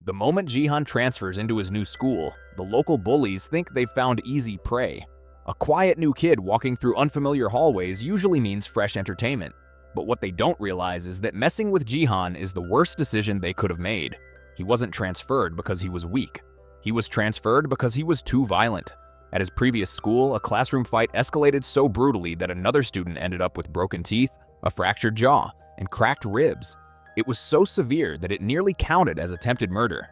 The moment Jihan transfers into his new school, the local bullies think they've found easy prey. A quiet new kid walking through unfamiliar hallways usually means fresh entertainment. But what they don't realize is that messing with Jihan is the worst decision they could have made. He wasn't transferred because he was weak. He was transferred because he was too violent. At his previous school, a classroom fight escalated so brutally that another student ended up with broken teeth, a fractured jaw, and cracked ribs. It was so severe that it nearly counted as attempted murder.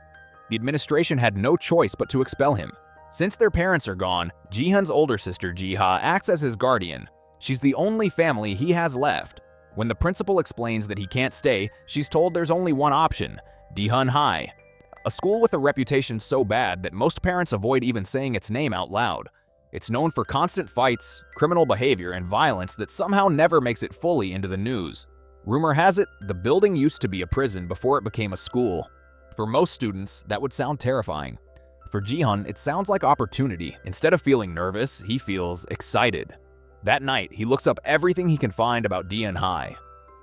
The administration had no choice but to expel him. Since their parents are gone, Jihan's older sister Jiha acts as his guardian. She's the only family he has left. When the principal explains that he can't stay, she's told there's only one option: Dehun High. A school with a reputation so bad that most parents avoid even saying its name out loud. It's known for constant fights, criminal behavior, and violence that somehow never makes it fully into the news. Rumor has it, the building used to be a prison before it became a school. For most students, that would sound terrifying. For Jihan, it sounds like opportunity. Instead of feeling nervous, he feels excited. That night, he looks up everything he can find about Dehun High.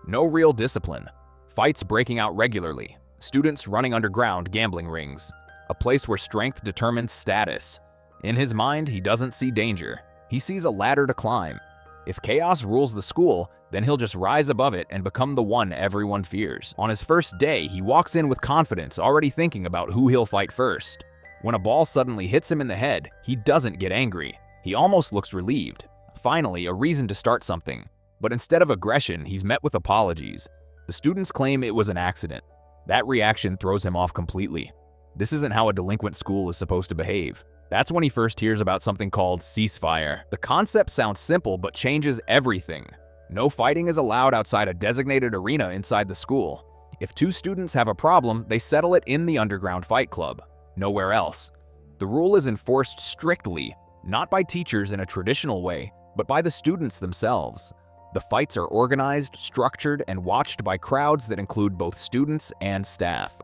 No real discipline. Fights breaking out regularly. Students running underground gambling rings. A place where strength determines status. In his mind, he doesn't see danger. He sees a ladder to climb. If chaos rules the school, then he'll just rise above it and become the one everyone fears. On his first day, he walks in with confidence, already thinking about who he'll fight first. When a ball suddenly hits him in the head, he doesn't get angry. He almost looks relieved. Finally, a reason to start something. But instead of aggression, he's met with apologies. The students claim it was an accident. That reaction throws him off completely. This isn't how a delinquent school is supposed to behave. That's when he first hears about something called ceasefire. The concept sounds simple but changes everything. No fighting is allowed outside a designated arena inside the school. If two students have a problem, they settle it in the underground fight club. Nowhere else. The rule is enforced strictly, not by teachers in a traditional way, but by the students themselves. The fights are organized, structured, and watched by crowds that include both students and staff.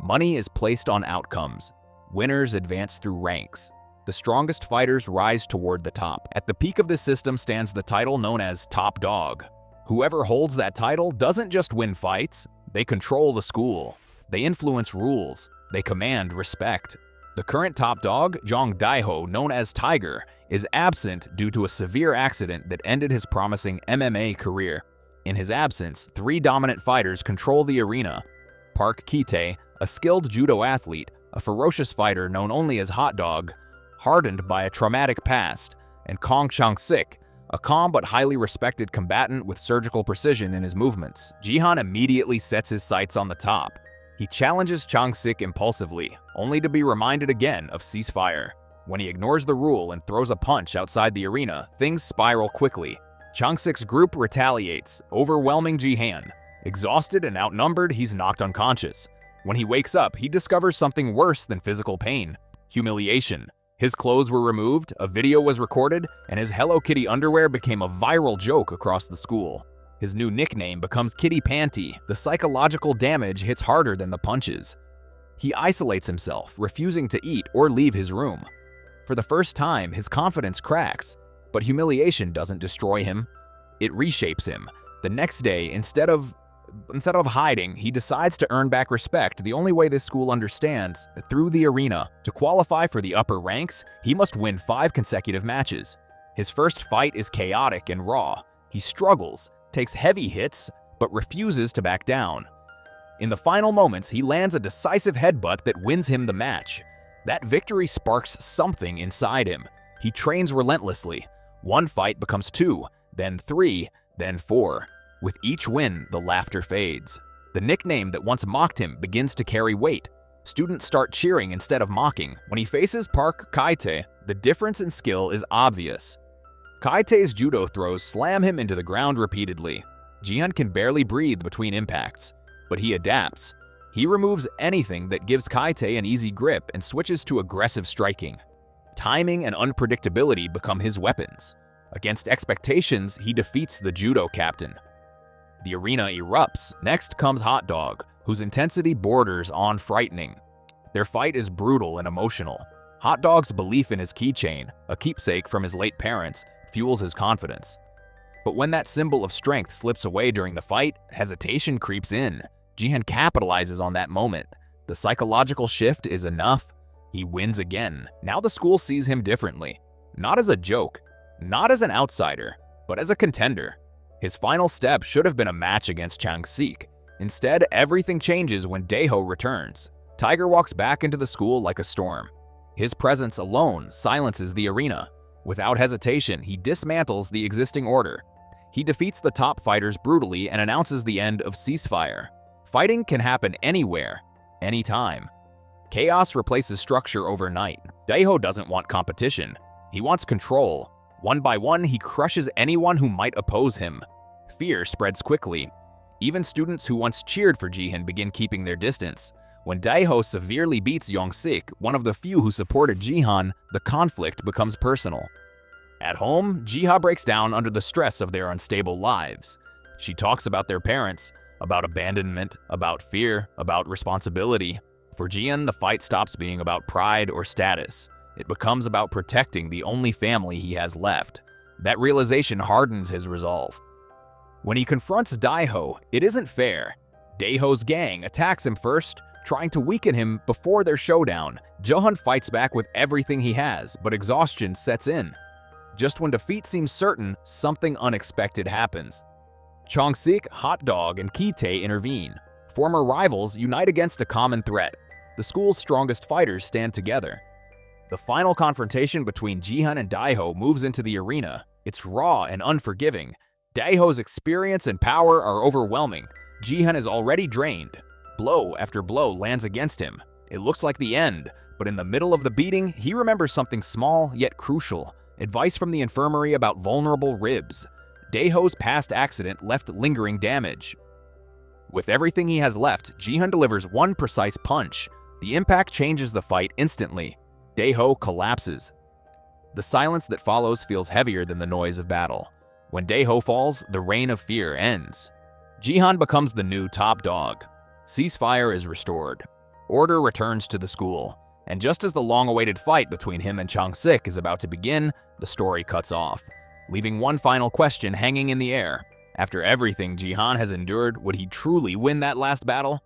Money is placed on outcomes. Winners advance through ranks. The strongest fighters rise toward the top. At the peak of this system stands the title known as Top Dog. Whoever holds that title doesn't just win fights, they control the school. They influence rules. They command respect. The current top dog, Jong Daiho, known as Tiger, is absent due to a severe accident that ended his promising MMA career. In his absence, 3 dominant fighters control the arena. Park Kite, a skilled judo athlete, a ferocious fighter known only as Hot Dog, hardened by a traumatic past, and Kong Chang-sik, a calm but highly respected combatant with surgical precision in his movements. Jihan immediately sets his sights on the top. He challenges Chang-sik impulsively, only to be reminded again of ceasefire. When he ignores the rule and throws a punch outside the arena, things spiral quickly. Chang-sik's group retaliates, overwhelming Jihan. Exhausted and outnumbered, he's knocked unconscious. When he wakes up, he discovers something worse than physical pain: humiliation. His clothes were removed, a video was recorded, and his Hello Kitty underwear became a viral joke across the school. His new nickname becomes Kitty Panty. The psychological damage hits harder than the punches. He isolates himself, refusing to eat or leave his room. For the first time, his confidence cracks, but humiliation doesn't destroy him. It reshapes him. The next day, instead of hiding, he decides to earn back respect the only way this school understands: through the arena. To qualify for the upper ranks, he must win 5 consecutive matches. His first fight is chaotic and raw. He struggles, takes heavy hits, but refuses to back down. In the final moments, he lands a decisive headbutt that wins him the match. That victory sparks something inside him. He trains relentlessly. 1 fight becomes 2, then 3, then 4. With each win, the laughter fades. The nickname that once mocked him begins to carry weight. Students start cheering instead of mocking. When he faces Park Kaite, the difference in skill is obvious. Kaite's judo throws slam him into the ground repeatedly. Jihan can barely breathe between impacts, but he adapts. He removes anything that gives Kaite an easy grip and switches to aggressive striking. Timing and unpredictability become his weapons. Against expectations, he defeats the judo captain. The arena erupts. Next comes Hot Dog, whose intensity borders on frightening. Their fight is brutal and emotional. Hot Dog's belief in his keychain, a keepsake from his late parents, fuels his confidence. But when that symbol of strength slips away during the fight, hesitation creeps in. Jihan capitalizes on that moment. The psychological shift is enough. He wins again. Now the school sees him differently. Not as a joke, not as an outsider, but as a contender. His final step should have been a match against Chang-sik. Instead, everything changes when Dehun returns. Tiger walks back into the school like a storm. His presence alone silences the arena. Without hesitation, he dismantles the existing order. He defeats the top fighters brutally and announces the end of ceasefire. Fighting can happen anywhere, anytime. Chaos replaces structure overnight. Dehun doesn't want competition. He wants control. One by one, he crushes anyone who might oppose him. Fear spreads quickly. Even students who once cheered for Jihan begin keeping their distance. When Dehun severely beats Yongsik, one of the few who supported Jihan, the conflict becomes personal. At home, Jiha breaks down under the stress of their unstable lives. She talks about their parents, about abandonment, about fear, about responsibility. For Jihan, the fight stops being about pride or status. It becomes about protecting the only family he has left. That realization hardens his resolve. When he confronts Dehun, it isn't fair. Dehun's gang attacks him first, trying to weaken him before their showdown. Jihan fights back with everything he has, but exhaustion sets in. Just when defeat seems certain, something unexpected happens. Chong-sik, Hot Dog, and Ki-tae intervene. Former rivals unite against a common threat. The school's strongest fighters stand together. The final confrontation between Jihan and Dehun moves into the arena. It's raw and unforgiving. Dehun's experience and power are overwhelming. Jihan is already drained. Blow after blow lands against him. It looks like the end, but in the middle of the beating, he remembers something small yet crucial. Advice from the infirmary about vulnerable ribs. Dehun's past accident left lingering damage. With everything he has left, Jihan delivers one precise punch. The impact changes the fight instantly. Dehun collapses. The silence that follows feels heavier than the noise of battle. When Dehun falls, the reign of fear ends. Jihan becomes the new top dog. Ceasefire is restored. Order returns to the school. And just as the long-awaited fight between him and Chang-sik is about to begin, the story cuts off, leaving one final question hanging in the air. After everything Jihan has endured, would he truly win that last battle?